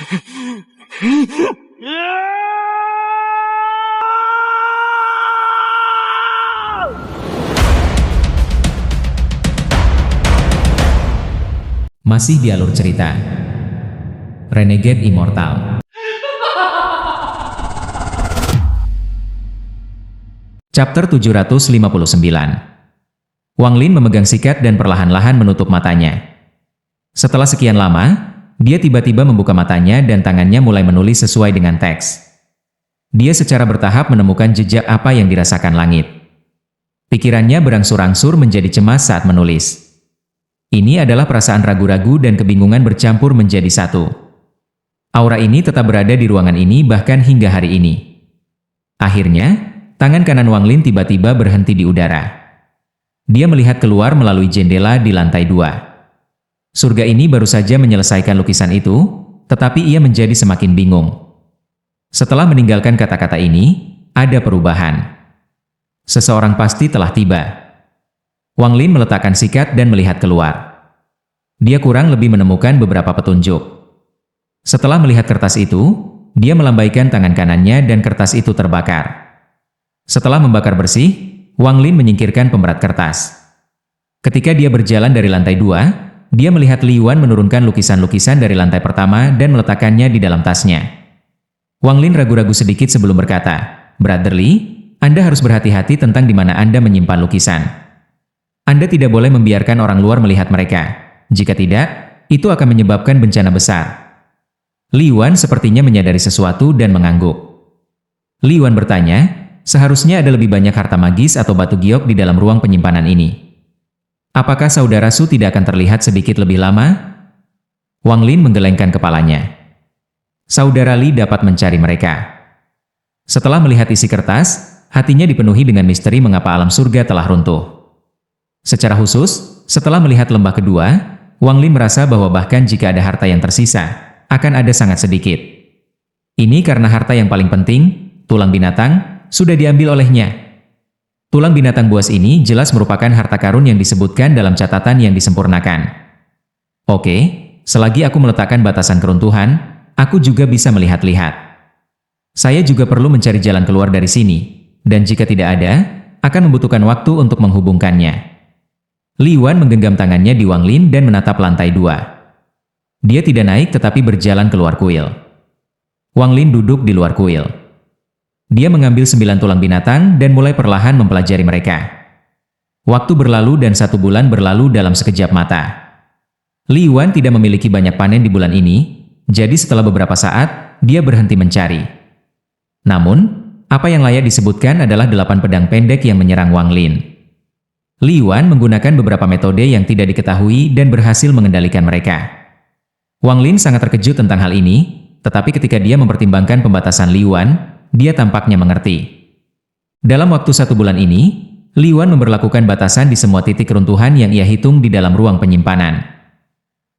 Masih di alur cerita Renegade Immortal. Chapter 759. Wang Lin memegang sikat dan perlahan-lahan menutup matanya. Setelah sekian lama, dia tiba-tiba membuka matanya dan tangannya mulai menulis sesuai dengan teks. Dia secara bertahap menemukan jejak apa yang dirasakan langit. Pikirannya berangsur-angsur menjadi cemas saat menulis. Ini adalah perasaan ragu-ragu dan kebingungan bercampur menjadi satu. Aura ini tetap berada di ruangan ini bahkan hingga hari ini. Akhirnya, tangan kanan Wang Lin tiba-tiba berhenti di udara. Dia melihat keluar melalui jendela di lantai 2. Surga ini baru saja menyelesaikan lukisan itu, tetapi ia menjadi semakin bingung. Setelah meninggalkan kata-kata ini, ada perubahan. Seseorang pasti telah tiba. Wang Lin meletakkan sikat dan melihat keluar. Dia kurang lebih menemukan beberapa petunjuk. Setelah melihat kertas itu, dia melambaikan tangan kanannya dan kertas itu terbakar. Setelah membakar bersih, Wang Lin menyingkirkan pemberat kertas. Ketika dia berjalan dari lantai 2, dia melihat Li Yuan menurunkan lukisan-lukisan dari lantai pertama dan meletakkannya di dalam tasnya. Wang Lin ragu-ragu sedikit sebelum berkata, "Brother Li, Anda harus berhati-hati tentang di mana Anda menyimpan lukisan. Anda tidak boleh membiarkan orang luar melihat mereka. Jika tidak, itu akan menyebabkan bencana besar." Li Yuan sepertinya menyadari sesuatu dan mengangguk. Li Yuan bertanya, "Seharusnya ada lebih banyak harta magis atau batu giok di dalam ruang penyimpanan ini. Apakah saudara Su tidak akan terlihat sedikit lebih lama?" Wang Lin menggelengkan kepalanya. Saudara Li dapat mencari mereka. Setelah melihat isi kertas, hatinya dipenuhi dengan misteri mengapa alam surga telah runtuh. Secara khusus, setelah melihat lembah kedua, Wang Lin merasa bahwa bahkan jika ada harta yang tersisa, akan ada sangat sedikit. Ini karena harta yang paling penting, tulang binatang, sudah diambil olehnya. Tulang binatang buas ini jelas merupakan harta karun yang disebutkan dalam catatan yang disempurnakan. Oke, selagi aku meletakkan batasan keruntuhan, aku juga bisa melihat-lihat. Saya juga perlu mencari jalan keluar dari sini, dan jika tidak ada, akan membutuhkan waktu untuk menghubungkannya. Li Yuan menggenggam tangannya di Wang Lin dan menatap lantai 2. Dia tidak naik tetapi berjalan keluar kuil. Wang Lin duduk di luar kuil. Dia mengambil 9 tulang binatang dan mulai perlahan mempelajari mereka. Waktu berlalu dan 1 bulan berlalu dalam sekejap mata. Li Yuan tidak memiliki banyak panen di bulan ini, jadi setelah beberapa saat, dia berhenti mencari. Namun, apa yang layak disebutkan adalah 8 pedang pendek yang menyerang Wang Lin. Li Yuan menggunakan beberapa metode yang tidak diketahui dan berhasil mengendalikan mereka. Wang Lin sangat terkejut tentang hal ini, tetapi ketika dia mempertimbangkan pembatasan Li Yuan, dia tampaknya mengerti. Dalam waktu 1 bulan ini, Li Yuan memberlakukan batasan di semua titik keruntuhan yang ia hitung di dalam ruang penyimpanan.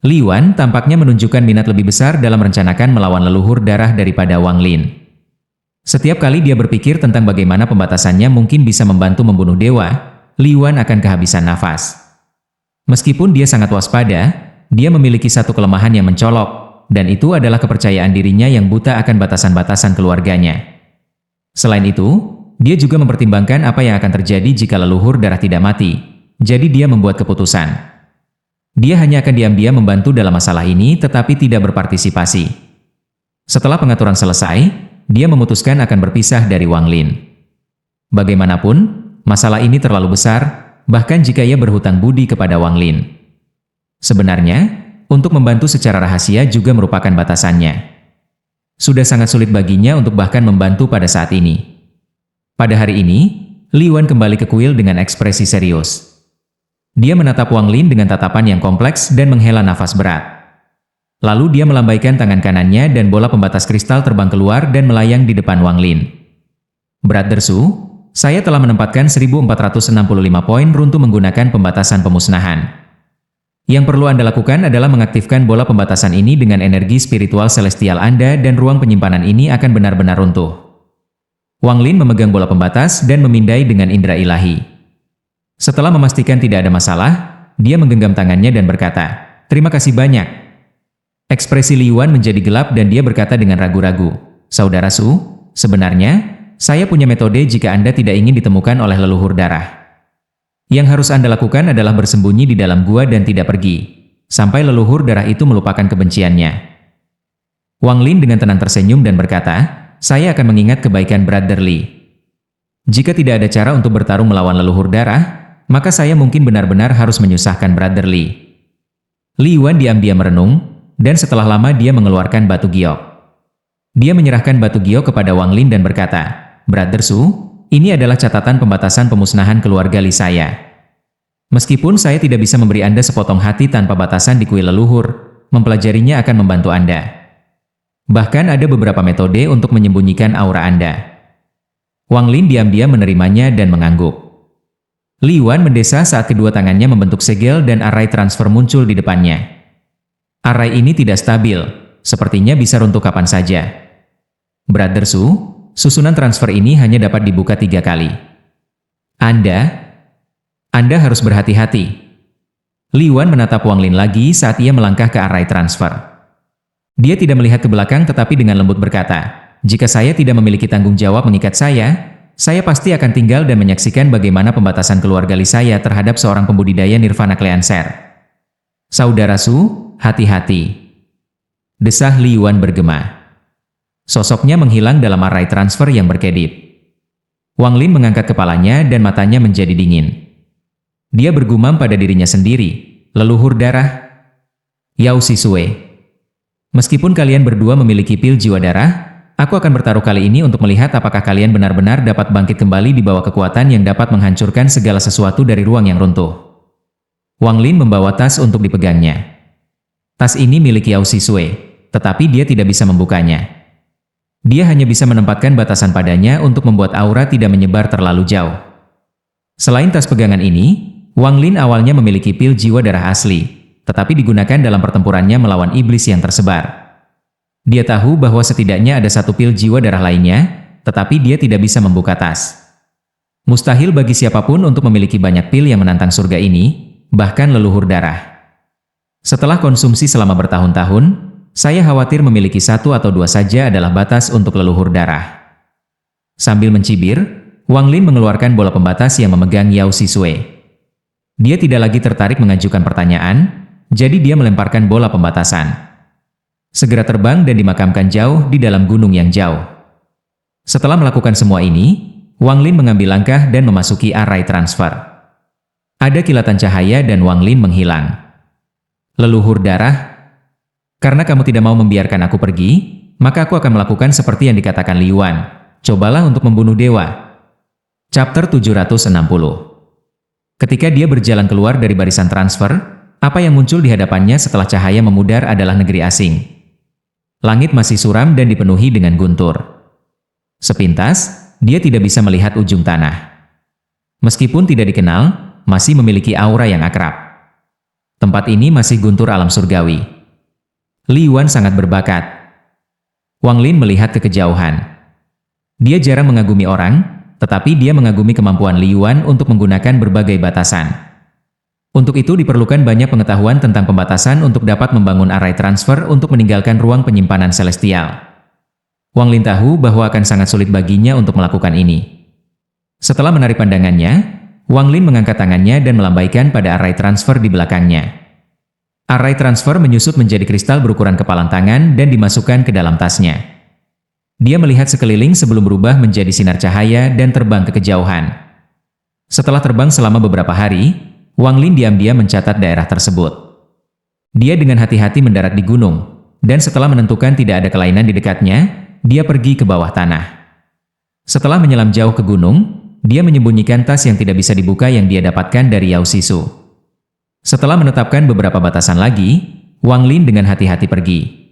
Li Yuan tampaknya menunjukkan minat lebih besar dalam merencanakan melawan leluhur darah daripada Wang Lin. Setiap kali dia berpikir tentang bagaimana pembatasannya mungkin bisa membantu membunuh dewa, Li Yuan akan kehabisan nafas. Meskipun dia sangat waspada, dia memiliki satu kelemahan yang mencolok, dan itu adalah kepercayaan dirinya yang buta akan batasan-batasan keluarganya. Selain itu, dia juga mempertimbangkan apa yang akan terjadi jika leluhur darah tidak mati, jadi dia membuat keputusan. Dia hanya akan diam-diam membantu dalam masalah ini tetapi tidak berpartisipasi. Setelah pengaturan selesai, dia memutuskan akan berpisah dari Wang Lin. Bagaimanapun, masalah ini terlalu besar, bahkan jika ia berhutang budi kepada Wang Lin. Sebenarnya, untuk membantu secara rahasia juga merupakan batasannya. Sudah sangat sulit baginya untuk bahkan membantu pada saat ini. Pada hari ini, Li Yuan kembali ke kuil dengan ekspresi serius. Dia menatap Wang Lin dengan tatapan yang kompleks dan menghela nafas berat. Lalu dia melambaikan tangan kanannya dan bola pembatas kristal terbang keluar dan melayang di depan Wang Lin. "Brother Su, saya telah menempatkan 1465 poin runtuh menggunakan pembatasan pemusnahan. Yang perlu Anda lakukan adalah mengaktifkan bola pembatasan ini dengan energi spiritual celestial Anda dan ruang penyimpanan ini akan benar-benar runtuh." Wang Lin memegang bola pembatas dan memindai dengan indera ilahi. Setelah memastikan tidak ada masalah, dia menggenggam tangannya dan berkata, "Terima kasih banyak." Ekspresi Li Yuan menjadi gelap dan dia berkata dengan ragu-ragu, "Saudara Su, sebenarnya, saya punya metode jika Anda tidak ingin ditemukan oleh leluhur darah. Yang harus Anda lakukan adalah bersembunyi di dalam gua dan tidak pergi, sampai leluhur darah itu melupakan kebenciannya." Wang Lin dengan tenang tersenyum dan berkata, "Saya akan mengingat kebaikan Brother Li. Jika tidak ada cara untuk bertarung melawan leluhur darah, maka saya mungkin benar-benar harus menyusahkan Brother Li." Li Yuan diam-diam merenung, dan setelah lama dia mengeluarkan batu giok. Dia menyerahkan batu giok kepada Wang Lin dan berkata, "Brother Su, ini adalah catatan pembatasan pemusnahan keluarga Li saya. Meskipun saya tidak bisa memberi Anda sepotong hati tanpa batasan di kuil leluhur, mempelajarinya akan membantu Anda. Bahkan ada beberapa metode untuk menyembunyikan aura Anda." Wang Lin diam-diam menerimanya dan mengangguk. Li Yuan mendesah saat kedua tangannya membentuk segel dan array transfer muncul di depannya. Array ini tidak stabil, sepertinya bisa runtuh kapan saja. "Brother Su, susunan transfer ini hanya dapat dibuka 3 kali. Anda harus berhati-hati." Li Yuan menatap Wang Lin lagi saat ia melangkah ke array transfer. Dia tidak melihat ke belakang tetapi dengan lembut berkata, "Jika saya tidak memiliki tanggung jawab mengikat saya pasti akan tinggal dan menyaksikan bagaimana pembatasan keluarga Li saya terhadap seorang pembudidaya Nirvana Cleanser. Saudara Su, hati-hati." Desah Li Yuan bergema. Sosoknya menghilang dalam array transfer yang berkedip. Wang Lin mengangkat kepalanya dan matanya menjadi dingin. Dia bergumam pada dirinya sendiri, "Leluhur darah Yao Sisue. Meskipun kalian berdua memiliki pil jiwa darah, aku akan bertaruh kali ini untuk melihat apakah kalian benar-benar dapat bangkit kembali di bawah kekuatan yang dapat menghancurkan segala sesuatu dari ruang yang runtuh." Wang Lin membawa tas untuk dipegangnya. Tas ini milik Yao Sisue, tetapi dia tidak bisa membukanya. Dia hanya bisa menempatkan batasan padanya untuk membuat aura tidak menyebar terlalu jauh. Selain tas pegangan ini, Wang Lin awalnya memiliki pil jiwa darah asli, tetapi digunakan dalam pertempurannya melawan iblis yang tersebar. Dia tahu bahwa setidaknya ada 1 pil jiwa darah lainnya, tetapi dia tidak bisa membuka tas. Mustahil bagi siapapun untuk memiliki banyak pil yang menantang surga ini, bahkan leluhur darah. "Setelah konsumsi selama bertahun-tahun, saya khawatir memiliki 1 atau 2 saja adalah batas untuk leluhur darah." Sambil mencibir, Wang Lin mengeluarkan bola pembatas yang memegang Yao Sisue. Dia tidak lagi tertarik mengajukan pertanyaan, jadi dia melemparkan bola pembatasan. Segera terbang dan dimakamkan jauh di dalam gunung yang jauh. Setelah melakukan semua ini, Wang Lin mengambil langkah dan memasuki array transfer. Ada kilatan cahaya dan Wang Lin menghilang. "Leluhur darah, karena kamu tidak mau membiarkan aku pergi, maka aku akan melakukan seperti yang dikatakan Li Yuan. Cobalah untuk membunuh dewa." Chapter 760. Ketika dia berjalan keluar dari barisan transfer, apa yang muncul di hadapannya setelah cahaya memudar adalah negeri asing. Langit masih suram dan dipenuhi dengan guntur. Sepintas, dia tidak bisa melihat ujung tanah. Meskipun tidak dikenal, masih memiliki aura yang akrab. Tempat ini masih guntur alam surgawi. Li Yuan sangat berbakat. Wang Lin melihat ke kejauhan. Dia jarang mengagumi orang, tetapi dia mengagumi kemampuan Li Yuan untuk menggunakan berbagai batasan. Untuk itu diperlukan banyak pengetahuan tentang pembatasan untuk dapat membangun array transfer untuk meninggalkan ruang penyimpanan celestial. Wang Lin tahu bahwa akan sangat sulit baginya untuk melakukan ini. Setelah menarik pandangannya, Wang Lin mengangkat tangannya dan melambaikan pada array transfer di belakangnya. Array transfer menyusut menjadi kristal berukuran kepalan tangan dan dimasukkan ke dalam tasnya. Dia melihat sekeliling sebelum berubah menjadi sinar cahaya dan terbang ke kejauhan. Setelah terbang selama beberapa hari, Wang Lin diam-diam mencatat daerah tersebut. Dia dengan hati-hati mendarat di gunung, dan setelah menentukan tidak ada kelainan di dekatnya, dia pergi ke bawah tanah. Setelah menyelam jauh ke gunung, dia menyembunyikan tas yang tidak bisa dibuka yang dia dapatkan dari Yao Sisu. Setelah menetapkan beberapa batasan lagi, Wang Lin dengan hati-hati pergi.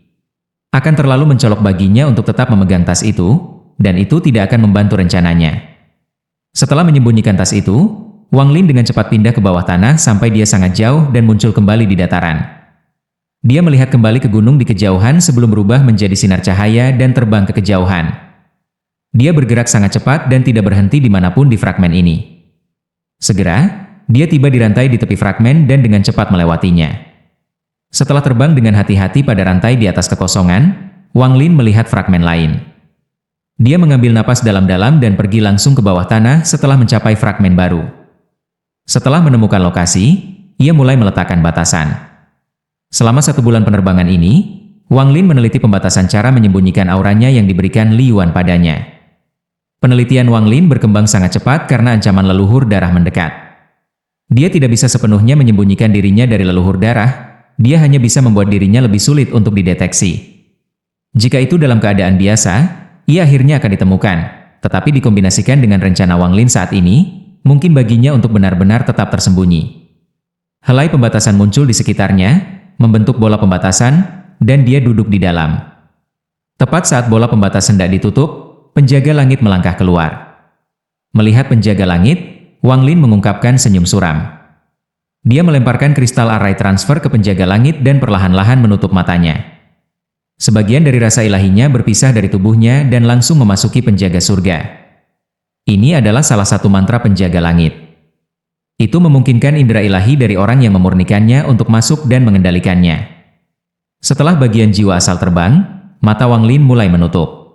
Akan terlalu mencolok baginya untuk tetap memegang tas itu, dan itu tidak akan membantu rencananya. Setelah menyembunyikan tas itu, Wang Lin dengan cepat pindah ke bawah tanah sampai dia sangat jauh dan muncul kembali di dataran. Dia melihat kembali ke gunung di kejauhan sebelum berubah menjadi sinar cahaya dan terbang ke kejauhan. Dia bergerak sangat cepat dan tidak berhenti dimanapun di fragmen ini. Segera, dia tiba di rantai di tepi fragmen dan dengan cepat melewatinya. Setelah terbang dengan hati-hati pada rantai di atas kekosongan, Wang Lin melihat fragmen lain. Dia mengambil napas dalam-dalam dan pergi langsung ke bawah tanah setelah mencapai fragmen baru. Setelah menemukan lokasi, ia mulai meletakkan batasan. Selama 1 bulan penerbangan ini, Wang Lin meneliti pembatasan cara menyembunyikan auranya yang diberikan Li Yuan padanya. Penelitian Wang Lin berkembang sangat cepat karena ancaman leluhur darah mendekat. Dia tidak bisa sepenuhnya menyembunyikan dirinya dari leluhur darah, dia hanya bisa membuat dirinya lebih sulit untuk dideteksi. Jika itu dalam keadaan biasa, ia akhirnya akan ditemukan, tetapi dikombinasikan dengan rencana Wang Lin saat ini, mungkin baginya untuk benar-benar tetap tersembunyi. Helai pembatasan muncul di sekitarnya, membentuk bola pembatasan, dan dia duduk di dalam. Tepat saat bola pembatas hendak ditutup, penjaga langit melangkah keluar. Melihat penjaga langit, Wang Lin mengungkapkan senyum suram. Dia melemparkan kristal array transfer ke penjaga langit dan perlahan-lahan menutup matanya. Sebagian dari rasa ilahinya berpisah dari tubuhnya dan langsung memasuki penjaga surga. Ini adalah salah satu mantra penjaga langit. Itu memungkinkan indera ilahi dari orang yang memurnikannya untuk masuk dan mengendalikannya. Setelah bagian jiwa asal terbang, mata Wang Lin mulai menutup.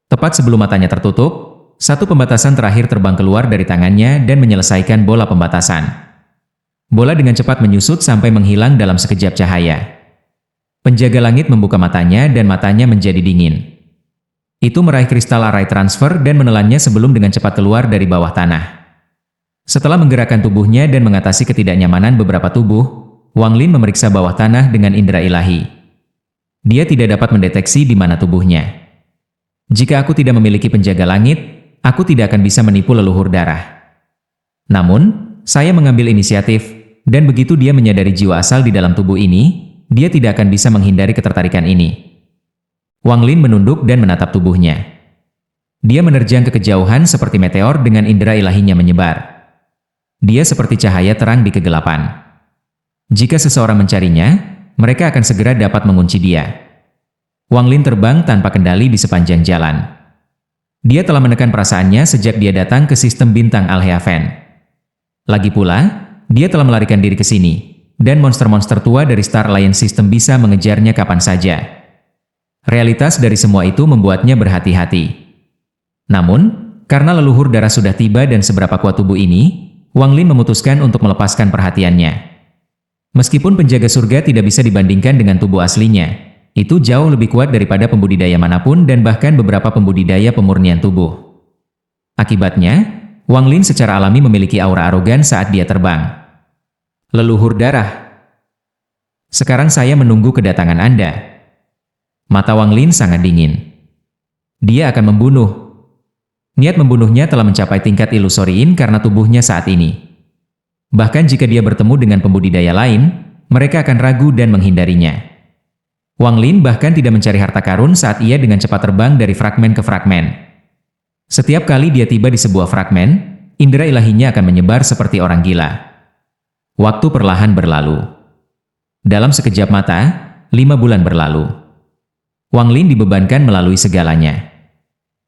Tepat sebelum matanya tertutup, satu pembatasan terakhir terbang keluar dari tangannya dan menyelesaikan bola pembatasan. Bola dengan cepat menyusut sampai menghilang dalam sekejap cahaya. Penjaga langit membuka matanya dan matanya menjadi dingin. Itu meraih kristal array transfer dan menelannya sebelum dengan cepat keluar dari bawah tanah. Setelah menggerakkan tubuhnya dan mengatasi ketidaknyamanan beberapa tubuh, Wang Lin memeriksa bawah tanah dengan indera ilahi. Dia tidak dapat mendeteksi di mana tubuhnya. Jika aku tidak memiliki penjaga langit, aku tidak akan bisa menipu leluhur darah. Namun, saya mengambil inisiatif, dan begitu dia menyadari jiwa asal di dalam tubuh ini, dia tidak akan bisa menghindari ketertarikan ini. Wang Lin menunduk dan menatap tubuhnya. Dia menerjang ke kejauhan seperti meteor dengan indera ilahinya menyebar. Dia seperti cahaya terang di kegelapan. Jika seseorang mencarinya, mereka akan segera dapat mengunci dia. Wang Lin terbang tanpa kendali di sepanjang jalan. Dia telah menekan perasaannya sejak dia datang ke sistem bintang Al-Heaven. Lagi pula, dia telah melarikan diri ke sini, dan monster-monster tua dari Star Alliance System bisa mengejarnya kapan saja. Realitas dari semua itu membuatnya berhati-hati. Namun, karena leluhur darah sudah tiba dan seberapa kuat tubuh ini, Wang Lin memutuskan untuk melepaskan perhatiannya. Meskipun penjaga surga tidak bisa dibandingkan dengan tubuh aslinya, itu jauh lebih kuat daripada pembudidaya manapun dan bahkan beberapa pembudidaya pemurnian tubuh. Akibatnya, Wang Lin secara alami memiliki aura arogan saat dia terbang. Leluhur darah. Sekarang saya menunggu kedatangan Anda. Mata Wang Lin sangat dingin. Dia akan membunuh. Niat membunuhnya telah mencapai tingkat ilusoriin karena tubuhnya saat ini. Bahkan jika dia bertemu dengan pembudidaya lain, mereka akan ragu dan menghindarinya. Wang Lin bahkan tidak mencari harta karun saat ia dengan cepat terbang dari fragmen ke fragmen. Setiap kali dia tiba di sebuah fragmen, indera ilahinya akan menyebar seperti orang gila. Waktu perlahan berlalu. Dalam sekejap mata, 5 bulan berlalu. Wang Lin dibebankan melalui segalanya.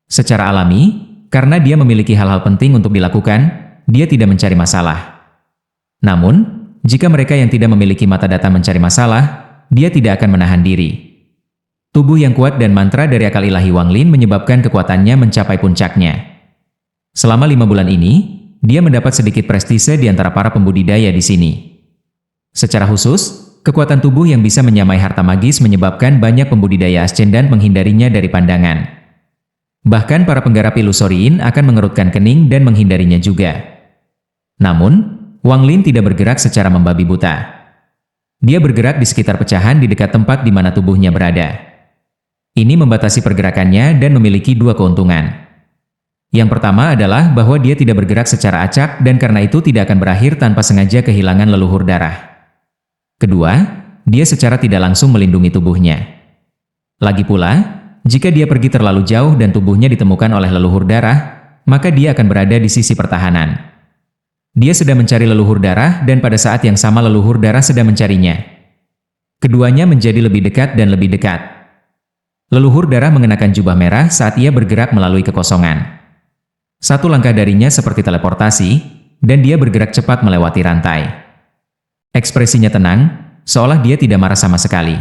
Secara alami, karena dia memiliki hal-hal penting untuk dilakukan, dia tidak mencari masalah. Namun, jika mereka yang tidak memiliki mata datang mencari masalah, dia tidak akan menahan diri. Tubuh yang kuat dan mantra dari akal ilahi Wang Lin menyebabkan kekuatannya mencapai puncaknya. Selama 5 bulan ini, dia mendapat sedikit prestise di antara para pembudidaya di sini. Secara khusus, kekuatan tubuh yang bisa menyamai harta magis menyebabkan banyak pembudidaya ascendan menghindarinya dari pandangan. Bahkan para penggarap ilusoriin akan mengerutkan kening dan menghindarinya juga. Namun, Wang Lin tidak bergerak secara membabi buta. Dia bergerak di sekitar pecahan di dekat tempat di mana tubuhnya berada. Ini membatasi pergerakannya dan memiliki 2 keuntungan. Yang pertama adalah bahwa dia tidak bergerak secara acak dan karena itu tidak akan berakhir tanpa sengaja kehilangan leluhur darah. Kedua, dia secara tidak langsung melindungi tubuhnya. Lagi pula, jika dia pergi terlalu jauh dan tubuhnya ditemukan oleh leluhur darah, maka dia akan berada di sisi pertahanan. Dia sedang mencari leluhur darah dan pada saat yang sama leluhur darah sedang mencarinya. Keduanya menjadi lebih dekat dan lebih dekat. Leluhur darah mengenakan jubah merah saat ia bergerak melalui kekosongan. Satu langkah darinya seperti teleportasi, dan dia bergerak cepat melewati rantai. Ekspresinya tenang, seolah dia tidak marah sama sekali.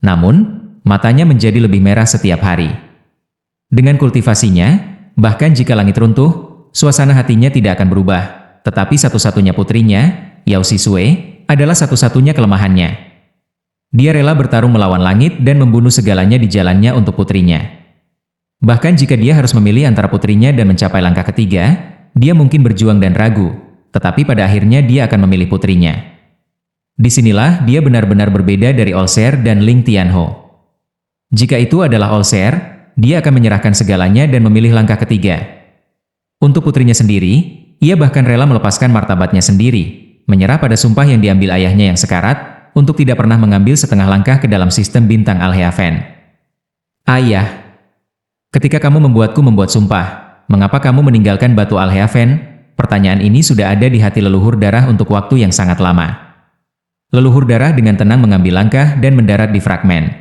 Namun, matanya menjadi lebih merah setiap hari. Dengan kultivasinya, bahkan jika langit runtuh, suasana hatinya tidak akan berubah, tetapi satu-satunya putrinya, Yao Sisue, adalah satu-satunya kelemahannya. Dia rela bertarung melawan langit dan membunuh segalanya di jalannya untuk putrinya. Bahkan jika dia harus memilih antara putrinya dan mencapai langkah ketiga, dia mungkin berjuang dan ragu, tetapi pada akhirnya dia akan memilih putrinya. Disinilah dia benar-benar berbeda dari Olser dan Ling Tianho. Jika itu adalah Olser, dia akan menyerahkan segalanya dan memilih langkah ketiga. Untuk putrinya sendiri, ia bahkan rela melepaskan martabatnya sendiri, menyerah pada sumpah yang diambil ayahnya yang sekarat, untuk tidak pernah mengambil setengah langkah ke dalam sistem bintang Al-Heaven. Ayah, ketika kamu membuatku membuat sumpah, mengapa kamu meninggalkan batu Al-Heaven? Pertanyaan ini sudah ada di hati leluhur darah untuk waktu yang sangat lama. Leluhur darah dengan tenang mengambil langkah dan mendarat di fragmen.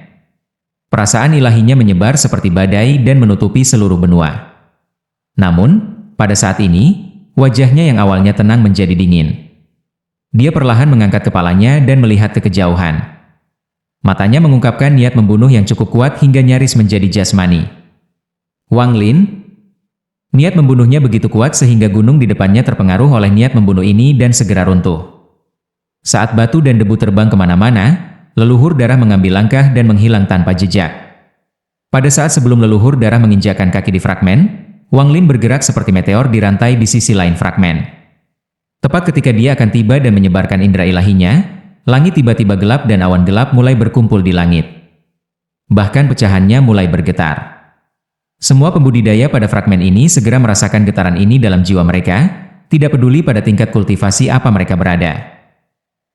Perasaan ilahinya menyebar seperti badai dan menutupi seluruh benua. Namun, pada saat ini, wajahnya yang awalnya tenang menjadi dingin. Dia perlahan mengangkat kepalanya dan melihat ke kejauhan. Matanya mengungkapkan niat membunuh yang cukup kuat hingga nyaris menjadi jasmani. Wang Lin? Niat membunuhnya begitu kuat sehingga gunung di depannya terpengaruh oleh niat membunuh ini dan segera runtuh. Saat batu dan debu terbang kemana-mana, leluhur darah mengambil langkah dan menghilang tanpa jejak. Pada saat sebelum leluhur darah menginjakkan kaki di fragmen, Wang Lin bergerak seperti meteor di rantai di sisi lain fragmen. Tepat ketika dia akan tiba dan menyebarkan indera ilahinya, langit tiba-tiba gelap dan awan gelap mulai berkumpul di langit. Bahkan pecahannya mulai bergetar. Semua pembudidaya pada fragmen ini segera merasakan getaran ini dalam jiwa mereka, tidak peduli pada tingkat kultivasi apa mereka berada.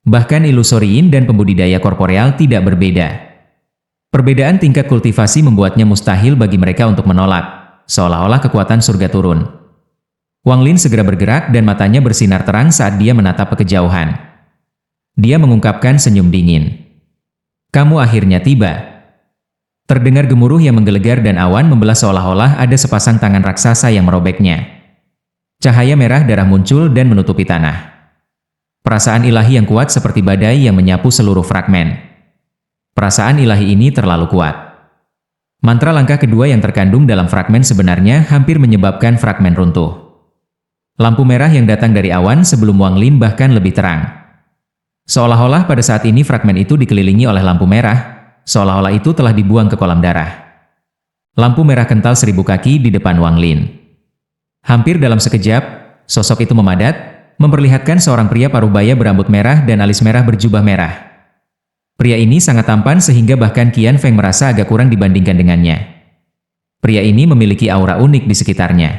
Bahkan ilusoriin dan pembudidaya korporeal tidak berbeda. Perbedaan tingkat kultivasi membuatnya mustahil bagi mereka untuk menolak, seolah-olah kekuatan surga turun. Wang Lin segera bergerak dan matanya bersinar terang saat dia menatap ke kejauhan. Dia mengungkapkan senyum dingin. Kamu akhirnya tiba. Terdengar gemuruh yang menggelegar dan awan membelah seolah-olah ada sepasang tangan raksasa yang merobeknya. Cahaya merah darah muncul dan menutupi tanah. Perasaan ilahi yang kuat seperti badai yang menyapu seluruh fragmen. Perasaan ilahi ini terlalu kuat. Mantra langkah kedua yang terkandung dalam fragmen sebenarnya hampir menyebabkan fragmen runtuh. Lampu merah yang datang dari awan sebelum Wang Lin bahkan lebih terang. Seolah-olah pada saat ini fragmen itu dikelilingi oleh lampu merah, seolah-olah itu telah dibuang ke kolam darah. Lampu merah kental 1000 kaki di depan Wang Lin. Hampir dalam sekejap, sosok itu memadat, memperlihatkan seorang pria parubaya berambut merah dan alis merah berjubah merah. Pria ini sangat tampan sehingga bahkan Qian Feng merasa agak kurang dibandingkan dengannya. Pria ini memiliki aura unik di sekitarnya.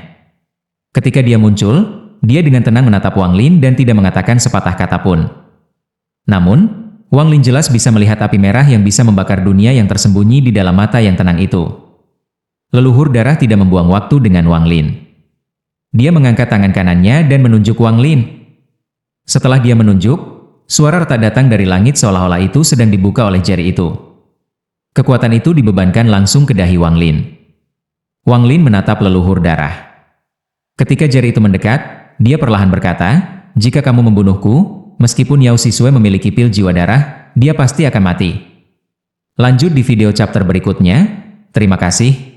Ketika dia muncul, dia dengan tenang menatap Wang Lin dan tidak mengatakan sepatah kata pun. Namun, Wang Lin jelas bisa melihat api merah yang bisa membakar dunia yang tersembunyi di dalam mata yang tenang itu. Leluhur darah tidak membuang waktu dengan Wang Lin. Dia mengangkat tangan kanannya dan menunjuk Wang Lin. Setelah dia menunjuk, suara retak datang dari langit seolah-olah itu sedang dibuka oleh jari itu. Kekuatan itu dibebankan langsung ke dahi Wang Lin. Wang Lin menatap leluhur darah. Ketika jari itu mendekat, dia perlahan berkata, "Jika kamu membunuhku, meskipun Yao Sisue memiliki pil jiwa darah, dia pasti akan mati." Lanjut di video chapter berikutnya. Terima kasih.